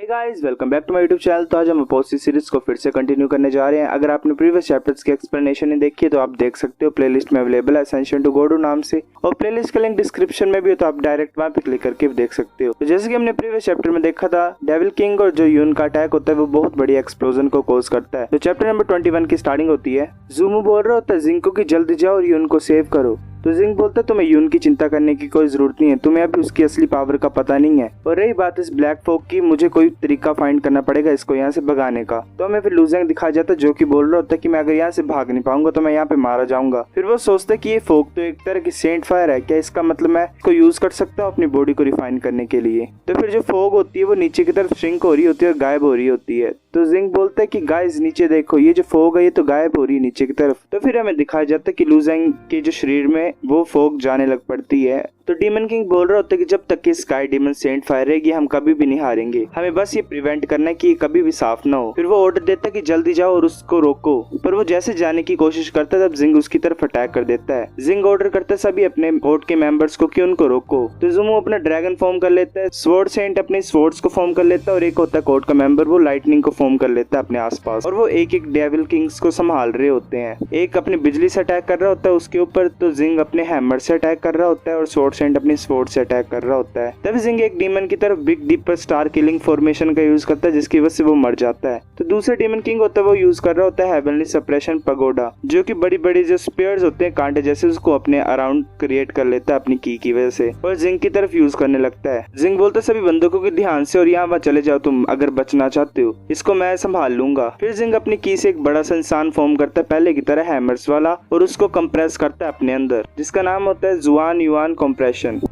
Hey guys, welcome back to my YouTube channel. तो आज हम अपोसी सीरीज को फिर से कंटिन्यू करने जा रहे हैं। अगर आपने प्रीवियस चैप्टर्स की एक्सप्लेनेशन नहीं देखी है तो आप देख सकते हो, प्लेलिस्ट में अवेलेबल है असेंशन टू गॉड नाम से, और प्लेलिस्ट का लिंक डिस्क्रिप्शन में भी हो, तो आप डायरेक्ट वहां पे क्लिक करके देख सकते हो। तो जैसे कि हमने प्रीवियस चैप्टर में देखा था, डेविल किंग और जो यून का अटैक होता है वो बहुत बड़ी एक्सप्लोजन को कॉज करता है। तो चैप्टर नंबर 21 की स्टार्टिंग होती है। ज़ूमू बोल रहा होता है जिंग को कि जल्दी जाओ और यून को सेव करो। तो जिंग बोलता है तुम्हें यून की चिंता करने की कोई जरूरत नहीं है, तुम्हें अभी उसकी असली पावर का पता नहीं है। और रही बात इस ब्लैक फोक की, मुझे कोई तरीका फाइंड करना पड़ेगा इसको यहाँ से भगाने का। तो हमें फिर लूजेंग दिखाया जाता है जो कि बोल रहा होता है कि मैं अगर यहाँ से भाग नहीं पाऊंगा तो मैं यहाँ पे मारा जाऊंगा। फिर वो सोचता है कि ये फोक तो एक तरह की सेंट फायर है, क्या इसका मतलब मैं इसको यूज कर सकता हूँ अपनी बॉडी को रिफाइन करने के लिए। तो फिर जो फोग होती है वो नीचे की तरफ श्रिंक हो रही होती है और गायब हो रही होती है। तो जिंग बोलता है कि गाइस नीचे देखो, ये जो फोग है ये तो गायब हो रही है नीचे की तरफ। तो फिर हमें दिखाया जाता है कि लूजेंग के जो शरीर में वो फोग जाने लग पड़ती है। तो डीमन किंग बोल रहा होता है कि जब तक कि स्काई डीमन सेंट फायर रहेगी हम कभी भी नहीं हारेंगे, हमें बस ये प्रिवेंट करना है कि ये कभी भी साफ ना हो। फिर वो ऑर्डर देता है कि जल्दी जाओ और उसको रोको, पर वो जैसे जाने की कोशिश करता है तब जिंग उसकी तरफ अटैक कर देता है। जिंग ऑर्डर करता है सभी अपने कोर्ट के मेंबर्स को कि उनको रोको। तो ज़ूमू अपना ड्रैगन फॉर्म कर लेता है, स्वॉर्ड सेंट अपने स्वॉर्ड्स को फॉर्म कर लेता है, और एक होता है कोर्ट का मेंबर वो लाइटनिंग को फॉर्म कर लेता है अपने आसपास, और वो एक एक डेविल किंग्स को संभाल रहे होते हैं। एक अपनी बिजली से अटैक कर रहा होता है उसके ऊपर, तो जिंग अपने हैमर से अटैक कर रहा होता है और स्वॉर्ड सेंट अपनी स्वॉर्ड से अटैक कर रहा होता है। तभी जिंग एक डीमन की तरफ big deeper star killing formation का यूज करता है जिसकी वजह से वो मर जाता है। तो दूसरा डीमन किंग होता है वो यूज कर रहा होता है हेवनली सप्रेशन पगोडा, जो कि बड़ी बड़ी जो स्पीयर्स होते हैं कांटे जैसे, उसको अपने अराउंड क्रिएट कर लेता है अपनी की वजह से, और जिंग की तरफ यूज करने लगता है। जिंग बोलता है सभी बंदूकों के ध्यान से और यहाँ वहाँ चले जाओ, तुम अगर बचना चाहते हो, इसको मैं संभाल लूंगा। फिर जिंग अपनी की से एक बड़ा सा इंसान फॉर्म करता है पहले की तरह हैमर्स वाला, और उसको कंप्रेस करता है अपने अंदर, जिसका नाम होता है जुआन युआन कंप्रेशन।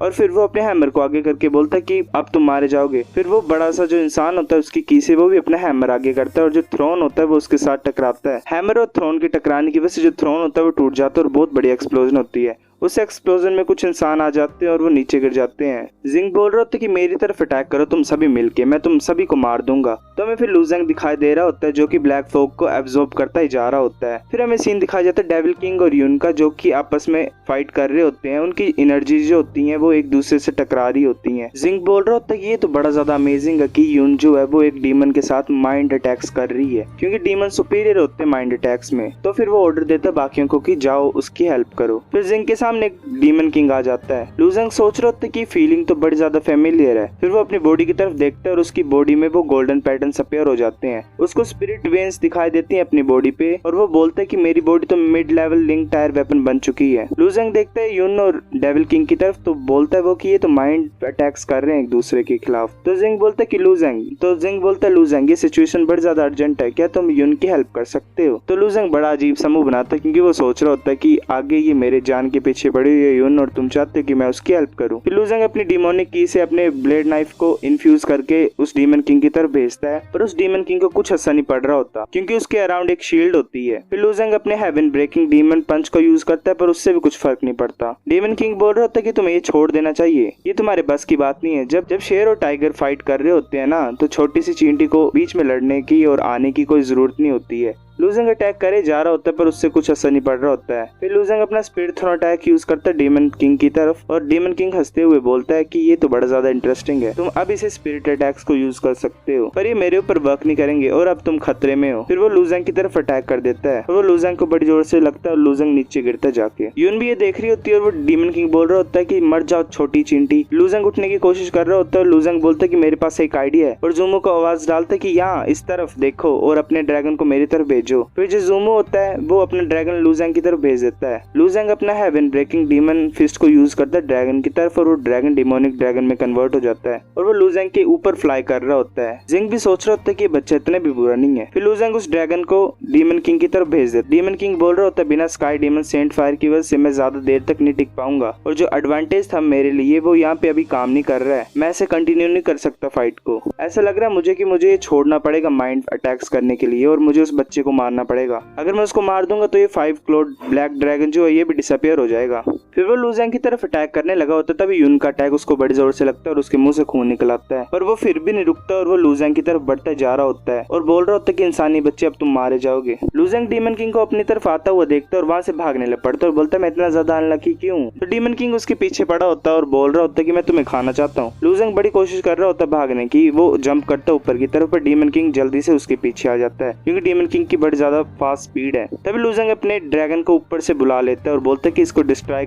और फिर वो अपने हैमर को आगे करके बोलता है कि अब तुम मारे जाओगे। फिर वो बड़ा सा जो इंसान होता है उसकी की से वो भी अपना हैमर आगे करता है, और जो थ्रोन होता है वो उसके साथ टकराता है। हैमर और थ्रोन के टकराने की वजह से जो थ्रोन होता है वो टूट जाता है और बहुत बड़ी एक्सप्लोजन होती है। उस एक्सप्लोजन में कुछ इंसान आ जाते हैं और वो नीचे गिर जाते हैं। जिंग बोल रहा होता है कि मेरी तरफ अटैक करो तुम सभी मिलके, मैं तुम सभी को मार दूंगा। तो हमें फिर लूजेंग दिखाई दे रहा होता है जो कि ब्लैक फोक को एब्जॉर्ब करता ही जा रहा होता है। फिर हमें सीन दिखाया जाता है डेविल किंग और यून का, जो कि आपस में फाइट कर रहे होते हैं। उनकी एनर्जी जो होती है वो एक दूसरे से टकरा रही होती है। जिंग बोल रहा होता है कि ये तो बड़ा ज्यादा अमेजिंग है कि यून जो है वो एक डीमन के साथ माइंड अटैक्स कर रही है, क्योंकि डीमन सुपीरियर होते हैं माइंड अटैक्स में। तो फिर वो ऑर्डर देता है बाकियों को कि जाओ उसकी हेल्प करो। फिर जिंग के सामने एक डीमन किंग आ जाता है। लूजेंग सोच रहा होता है कि फीलिंग तो बड़ी ज्यादा फेमिलियर है। फिर वो अपनी बॉडी की तरफ देखता है और उसकी बॉडी में वो गोल्डन पैटर्न्स अपीयर हो जाते हैं। उसको स्पिरिट वेन्स दिखाई देती हैं अपनी बॉडी पे, और वो बोलता है कि मेरी बॉडी तो mid level link tyre weapon बन चुकी है। लूजेंग देखता है यून और डेविल किंग की तरफ, तो बोलता है वो कि ये तो माइंड अटैक्स कर रहे हैं एक दूसरे के खिलाफ। तो जिंग बोलता है कि लूजेंग ये सिचुएशन बड़ी ज्यादा अर्जेंट है, क्या तुम यून की हेल्प कर सकते हो। तो लूजेंग बड़ा अजीब सा मुंह बनाता है, क्योंकि वो सोच रहा होता है कि आगे ये मेरे जान के पीछे पड़ी हुई है यून, और तुम चाहते हो कि मैं उसकी हेल्प करूं। फिर लूजेंग अपनी डिमोनिक की से अपने ब्लेड नाइफ को इन्फ्यूज करके उस डीमन किंग की तरफ भेजता है, पर उस डीमन किंग को कुछ असर नहीं पड़ रहा होता, क्योंकि उसके अराउंड एक शील्ड होती है। फिर लूजेंग अपने हेवन ब्रेकिंग डीमन पंच को यूज करता है, पर उससे भी कुछ फर्क नहीं पड़ता। डीमन किंग बोल रहा होता है कि तुम्हें ये छोड़ देना चाहिए, ये तुम्हारे बस की बात नहीं है। जब शेर और टाइगर फाइट कर रहे होते हैं ना, तो छोटी सी चींटी को बीच में लड़ने की और आने की कोई जरूरत नहीं होती है। लूजेंग अटैक करे जा रहा होता है पर उससे कुछ असर नहीं पड़ रहा होता है। फिर लूजेंग अपना स्पिरिट थ्रोन अटैक यूज करता है डीमन किंग की तरफ, और डीमन किंग हंसते हुए बोलता है कि ये तो बड़ा ज्यादा इंटरेस्टिंग है, तुम अब इसे स्पिरिट अटैक्स को यूज कर सकते हो, पर ये मेरे ऊपर वर्क नहीं करेंगे और अब तुम खतरे में हो। फिर वो लूजेंग की तरफ अटैक कर देता है, वो लूजेंग को बड़ी जोर से लगता है और लूजेंग नीचे गिरता जाके। यून भी ये देख रही होती है और वो डीमन किंग बोल रहा होता है कि मर जाओ छोटी चिंटी। लूजेंग उठने की कोशिश कर रहा होता है और लूजेंग बोलता है कि मेरे पास एक आइडिया है, और ज़ूमू को आवाज डालता है कि यहाँ इस तरफ देखो और अपने ड्रैगन को मेरी तरफ भेजो। फिर जो ज़ूमू होता है वो अपना ड्रैगन लूजेंग की तरफ भेज देता है। लूजेंग अपना हेवन ब्रेकिंग डीमन फिस्ट को यूज करता है ड्रैगन की तरफ, और वो ड्रैगन डिमोनिक ड्रैगन में कन्वर्ट हो जाता है और वो लूजेंग के ऊपर फ्लाई कर रहा होता है। जिंग भी सोच रहा होता है कि बच्चा इतना भी बुरा नहीं है। फिर लूजेंग उस ड्रैगन को डीमन किंग की तरफ भेज देता है। डीमन किंग बोल रहा होता है बिना स्काई डीमन सेंट फायर की वजह से मैं ज्यादा देर तक नहीं टिक पाऊंगा, और जो एडवांटेज था मेरे लिए वो यहाँ पे अभी काम नहीं कर रहा है, मैं ऐसे कंटिन्यू नहीं कर सकता फाइट को। ऐसा लग रहा है मुझे कि मुझे ये छोड़ना पड़ेगा माइंड अटैक्स करने के लिए, और मुझे उस बच्चे को मारना पड़ेगा। अगर मैं उसको मार दूंगा तो ये 5 क्लोड ब्लैक ड्रैगन जो है ये भी डिसअपियर हो जाएगा। फिर वो लूजेंग की तरफ अटैक करने लगा होता तभी यून का अटैक उसको बड़ी जोर से लगता है और उसके मुंह से खून निकल आता है, पर वो फिर भी नहीं रुकता और वो लूजेंग की तरफ बढ़ता जा रहा होता है और बोल रहा होता है कि इंसानी बच्चे अब तुम मारे जाओगे। लूजेंग डीमन किंग को अपनी तरफ आता हुआ देखता है और वहां से भागने लग पड़ता है और बोलता है मैं इतना ज्यादा अनलकी क्यों। तो डीमन किंग उसके पीछे पड़ा होता है और बोल रहा होता है कि मैं तुम्हें खाना चाहता हूँ। लूजेंग बड़ी कोशिश कर रहा होता है भागने की, वो जंप करता है ऊपर की तरफ, पर डीमन किंग जल्दी से उसके पीछे आ जाता है क्योंकि डीमन किंग की बड़ी ज्यादा फास्ट स्पीड है। तभी लूजेंग अपने ड्रैगन को ऊपर से बुला लेता है और बोलता है कि इसको डिस्ट्रॉय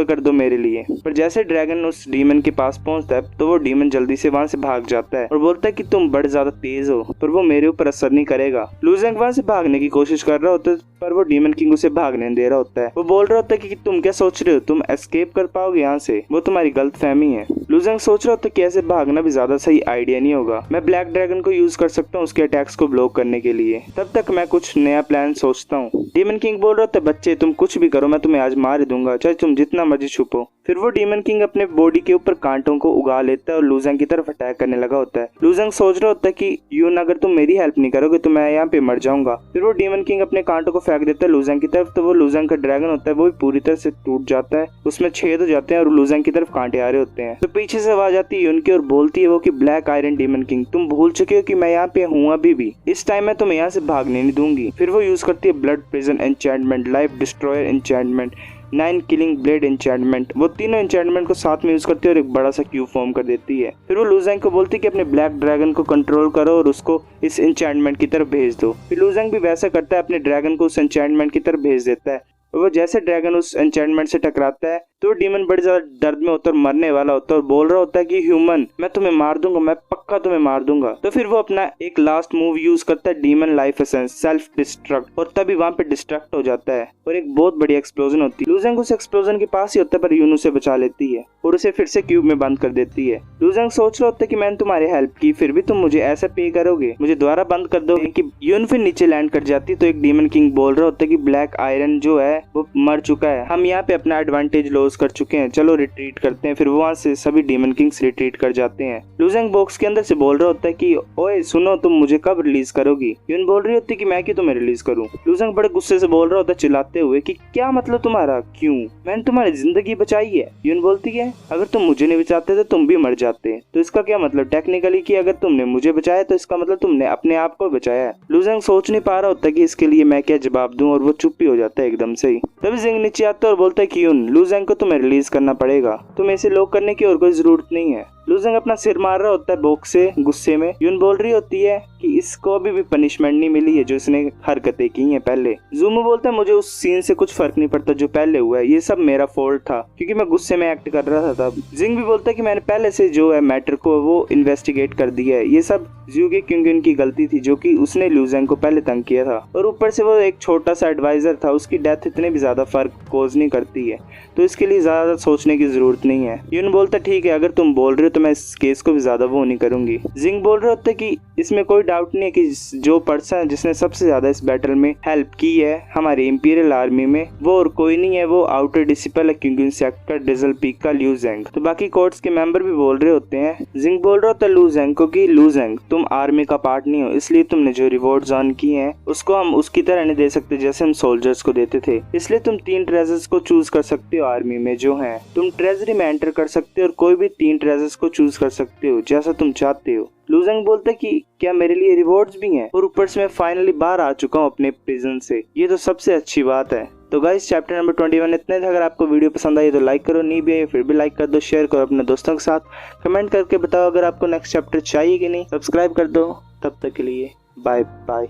कर दो मेरे लिए। पर जैसे ड्रैगन उस डीमन के पास पहुंचता है तो वो डीमन जल्दी से वहां से भाग जाता है और बोलता है कि तुम बड़े ज्यादा तेज हो पर वो मेरे ऊपर असर नहीं करेगा। लूजेंग वहां से भागने की कोशिश कर रहा होता है पर वो डीमन किंग उसे भागने नहीं दे रहा होता है। वो बोल रहा होता है कि तुम क्या सोच रहे हो, तुम एस्केप कर पाओगे यहाँ से, वो तुम्हारी गलतफहमी है। लूजेंग सोच रहा होता है कि ऐसे भागना भी ज्यादा सही आइडिया नहीं होगा, मैं ब्लैक ड्रैगन को यूज कर सकता हूँ उसके अटैक्स को ब्लॉक करने के लिए, तब तक मैं कुछ नया प्लान सोचता हूँ। डीमन किंग बोल रहा होता है बच्चे तुम कुछ भी करो मैं तुम्हें आज मार दूंगा, चाहे तुम जितना मर्जी छुपो। फिर वो डीमन किंग अपने बॉडी के ऊपर कांटों को उगा लेता है और लूजेंग की तरफ अटैक करने लगा होता है। लूजेंग सोच रहा होता है कि यून अगर तुम मेरी हेल्प नहीं करोगे तो मैं यहाँ पे मर जाऊंगा। फिर वो डीमन किंग अपने कांटों को फेंक देता है लूजेंग की तरफ, तो वो लूजेंग का ड्रैगन होता है वो भी पूरी तरह से टूट जाता है, उसमें छेद हो जाते हैं और लूजेंग की तरफ कांटे आ रहे होते हैं। तो पीछे से आवाज आती है यून की और बोलती है वो कि ब्लैक आयरन डीमन किंग तुम भूल चुके हो कि मैं यहाँ पे हूँ अभी भी, इस टाइम मैं तुम्हें यहाँ से भागने नहीं दूंगी। फिर वो यूज करती है blood prison enchantment, life destroyer enchantment, 9 killing blade enchantment, वो तीनों एन्चेंटमेंट को साथ में यूज करती है और एक बड़ा सा क्यूब फॉर्म कर देती है। फिर वो लूजेंग को बोलती है कि अपने ब्लैक ड्रैगन को कंट्रोल करो और उसको इस एन्चेंटमेंट की तरफ भेज दो। फिर लूजेंग भी वैसा करता है, अपने ड्रैगन को उस एन्चेंटमेंट की तरफ भेज देता है और वो जैसे ड्रैगन उस एन्चेंटमेंट से टकराता है तो डीमन बड़ी ज्यादा दर्द में होता है, मरने वाला होता है और बोल रहा होता है कि ह्यूमन मैं तुम्हें मार दूंगा, मैं पक्का तुम्हें मार दूंगा। तो फिर वो अपना एक लास्ट मूव यूज करता है demon life essence self destruct, और तभी वहां पे डिस्ट्रक्ट हो जाता है और एक बहुत बड़ी एक्सप्लोजन होती है। लूजेंग उस एक्सप्लोजन के पास ही होता है पर यून उसे बचा लेती है और उसे फिर से क्यूब में बंद कर देती है। लूजेंग सोच रहा होता है कि मैंने तुम्हारी हेल्प की फिर भी तुम मुझे ऐसा पे करोगे, मुझे दोबारा बंद कर दो। कि यून फिर नीचे लैंड कर जाती है तो एक डीमन किंग बोल रहा होता है कि ब्लैक आयरन जो है वो मर चुका है, हम यहाँ पे अपना एडवांटेज लॉस कर चुके हैं, चलो रिट्रीट करते हैं। फिर वहां से सभी डीमन किंग्स रिट्रीट कर जाते हैं। लूजेंग बॉक्स के अंदर से बोल रहा होता है कि ओए सुनो तुम मुझे कब रिलीज करोगी। यून बोल रही होती है कि मैं क्यों तुम्हें रिलीज करूं। लूजेंग बड़े गुस्से से बोल रहा होता है चिल्लाते हुए कि क्या मतलब तुम्हारा, क्यों, मैंने तुम्हारी जिंदगी बचाई है। यून बोलती है अगर तुम मुझे नहीं बचाते तो तुम भी मर जाते, तो इसका क्या मतलब टेक्निकली कि अगर तुमने मुझे बचाया तो इसका मतलब तुमने अपने आप को बचाया है। लूजेंग सोच नहीं पा रहा होता कि इसके लिए मैं क्या जवाब दूं और वो चुप ही हो जाता है एकदम से ही। तभी जिंग नीचे आता है और बोलता है कि यून लूजेंग को तुम्हें रिलीज करना पड़ेगा, तुम्हें इसे लॉक करने की और कोई जरूरत नहीं है। लूजेंग अपना सिर मार रहा होता है बॉक्स से गुस्से में। यून बोल रही होती है कि इसको अभी भी पनिशमेंट नहीं मिली है जो इसने हरकतें की हैं पहले। ज़ूमो बोलता है मुझे उस सीन से कुछ फर्क नहीं पड़ता जो पहले हुआ है, ये सब मेरा फॉल्ट था क्योंकि मैं गुस्से में एक्ट कर रहा था तब। जिंग भी बोलता है कि मैंने पहले से जो है मैटर को वो इन्वेस्टिगेट कर दिया है, ये सब ज़्यूगे क्योंगिन की गलती थी जो कि उसने लूजेंग को पहले तंग किया था और ऊपर से वो एक छोटा सा एडवाइजर था, उसकी डेथ इतने भी ज्यादा फर्क कोज नहीं करती है तो इसके लिए ज्यादा सोचने की जरूरत नहीं है। यून बोलता ठीक है अगर तुम बोल रहे हो तो मैं इस केस को भी ज्यादा वो नहीं करूंगी। जिंग बोल रहे होते कि इसमें कोई डाउट नहीं है कि जो पर्सन जिसने सबसे ज्यादा इस बैटल में हेल्प की है हमारी इंपीरियल आर्मी में वो और कोई नहीं है, वो आउटर डिसिपल क्योंकि सेक्टर डिजल पीक का लूजेंग। तो बाकी कोर्ट्स के मेंबर भी बोल रहे होते हैं। जिंग बोल रहा होता है लूजेंग को कि लूजेंग तुम आर्मी का पार्ट नहीं हो, इसलिए तुमने जो रिवॉर्ड्स अर्न किए हैं उसको हम उसकी तरह नहीं दे सकते जैसे हम सोल्जर्स को देते थे, इसलिए तुम 3 ट्रेजर्स को चूज कर सकते हो आर्मी में जो हैं, तुम ट्रेजरी में एंटर कर सकते हो और कोई भी 3 ट्रेजर्स को चूज कर सकते हो जैसा तुम चाहते हो। लूजेंग बोलता है कि क्या मेरे लिए रिवॉर्ड्स भी हैं, और ऊपर से मैं फाइनली बाहर आ चुका हूँ अपने प्रिजन से, ये तो सबसे अच्छी बात है। तो गाइस चैप्टर नंबर 21 इतने थे। अगर आपको वीडियो पसंद आई तो लाइक करो, नहीं भी आई फिर भी लाइक कर दो, शेयर करो अपने दोस्तों के साथ, कमेंट करके बताओ अगर आपको नेक्स्ट चैप्टर चाहिए कि नहीं, सब्सक्राइब कर दो। तब तक के लिए बाय बाय।